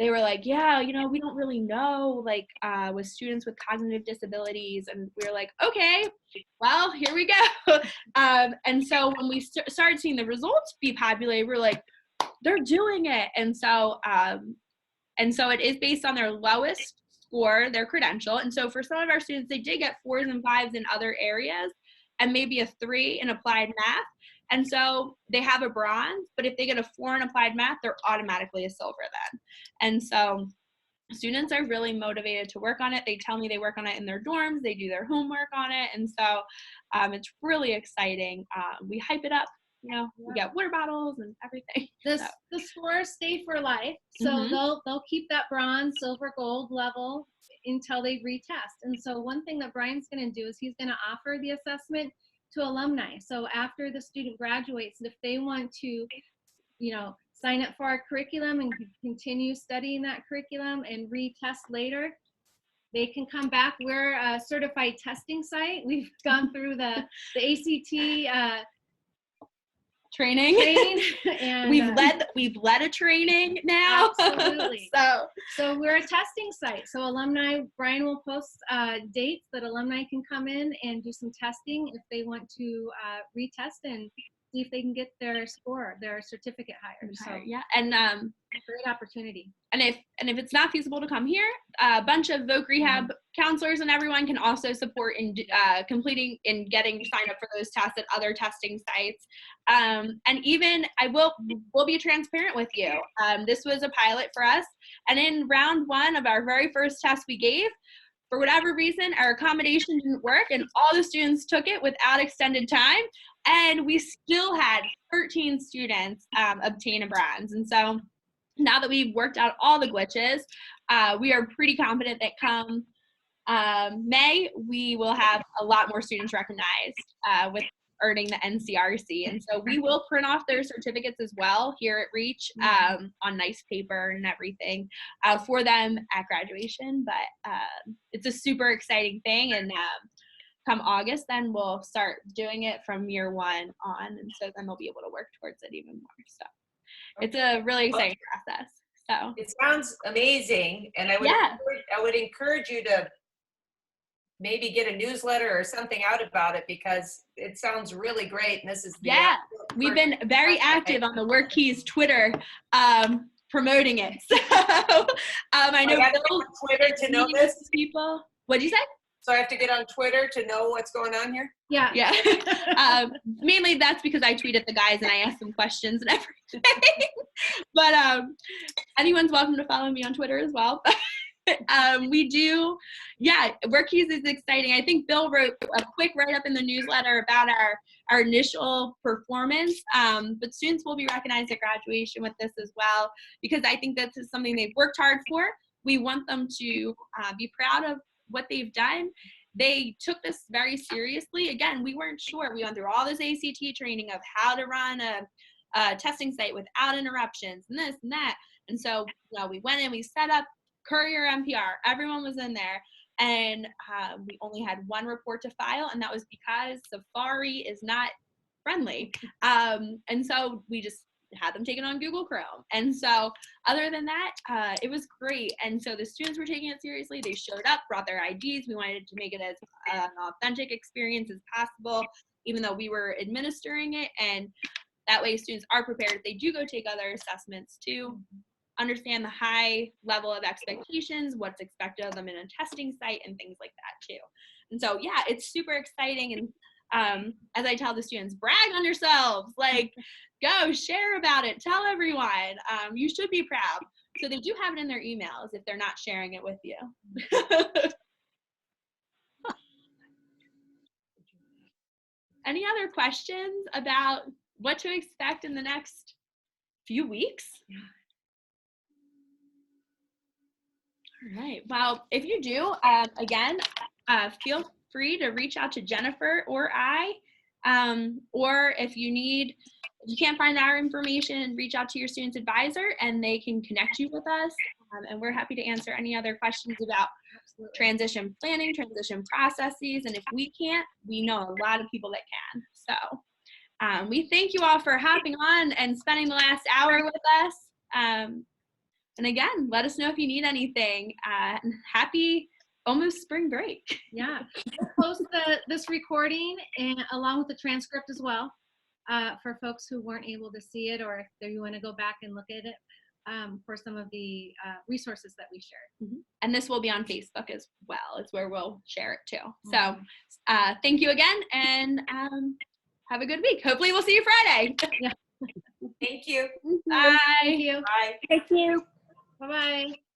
they were like, yeah, you know, we don't really know, like, with students with cognitive disabilities. And we were like, okay, well, here we go. And so when we started seeing the results be populated, we were like, they're doing it. And so it is based on their lowest score, their credential. And so for some of our students, they did get 4s and 5s in other areas and maybe a 3 in applied math. And so they have a bronze, but if they get a 4 in applied math, they're automatically a silver then. And so students are really motivated to work on it. They tell me they work on it in their dorms, they do their homework on it. And so it's really exciting. We hype it up, you know, we get water bottles and everything. The scores stay for life. So they'll keep that bronze, silver, gold level until they retest. And so one thing that Brian's going to do is he's going to offer the assessment to alumni. So after the student graduates, if they want to, you know, sign up for our curriculum and continue studying that curriculum and retest later, they can come back. We're a certified testing site. We've gone through the ACT training and we've led a training now. Absolutely. So we're a testing site. So alumni, Brian will post dates that alumni can come in and do some testing if they want to retest and see if they can get their score, their certificate higher. So yeah, and great opportunity. And if it's not feasible to come here, a bunch of voc rehab counselors and everyone can also support in completing and getting signed up for those tests at other testing sites. And even we'll be transparent with you. This was a pilot for us, and in round 1 of our very first test we gave, for whatever reason, our accommodation didn't work, and all the students took it without extended time, and we still had 13 students obtain a bronze. And so now that we've worked out all the glitches, we are pretty confident that come May, we will have a lot more students recognized with earning the NCRC. And so we will print off their certificates as well here at Reach on nice paper and everything for them at graduation. But it's a super exciting thing. And come August, then we'll start doing it from year 1 on. And so then they'll be able to work towards it even more. So it's a really exciting process. So it sounds amazing. And I would encourage you to maybe get a newsletter or something out about it, because it sounds really great. And this is we've been very active on the WorkKeys Twitter promoting it. So I know Bill, Twitter to know this. People, what'd you say? So I have to get on Twitter to know what's going on here? Yeah. Mainly that's because I tweet at the guys and I ask them questions and everything. But anyone's welcome to follow me on Twitter as well. We do, WorkKeys is exciting. I think Bill wrote a quick write-up in the newsletter about our initial performance, but students will be recognized at graduation with this as well, because I think this is something they've worked hard for. We want them to be proud of what they've done. They took this very seriously. Again, we weren't sure. We went through all this ACT training of how to run a testing site without interruptions and this and that. And so we went in, we set up Courier MPR, everyone was in there, and we only had 1 report to file, and that was because Safari is not friendly. And so we just had them taken on Google Chrome. And so other than that, it was great. And so the students were taking it seriously. They showed up, brought their IDs. We wanted to make it as an authentic experience as possible, even though we were administering it. And that way students are prepared if they do go take other assessments to understand the high level of expectations, what's expected of them in a testing site, and things like that too. And so, it's super exciting. And as I tell the students, brag on yourselves, like go share about it, tell everyone, you should be proud. So they do have it in their emails if they're not sharing it with you. Any other questions about what to expect in the next few weeks? All right. Well, if you do, again, feel free to reach out to Jennifer or I, or if you can't find our information, reach out to your student's advisor and they can connect you with us. And we're happy to answer any other questions about transition planning, transition processes. And if we can't, we know a lot of people that can. So we thank you all for hopping on and spending the last hour with us. And again, let us know if you need anything. And happy almost spring break. Yeah. We'll post this recording and along with the transcript as well for folks who weren't able to see it, or if you want to go back and look at it for some of the resources that we shared. And this will be on Facebook as well. It's where we'll share it too. So thank you again, and have a good week. Hopefully we'll see you Friday. Yeah. Thank you. Bye. Thank you. Bye. Thank you. Bye-bye.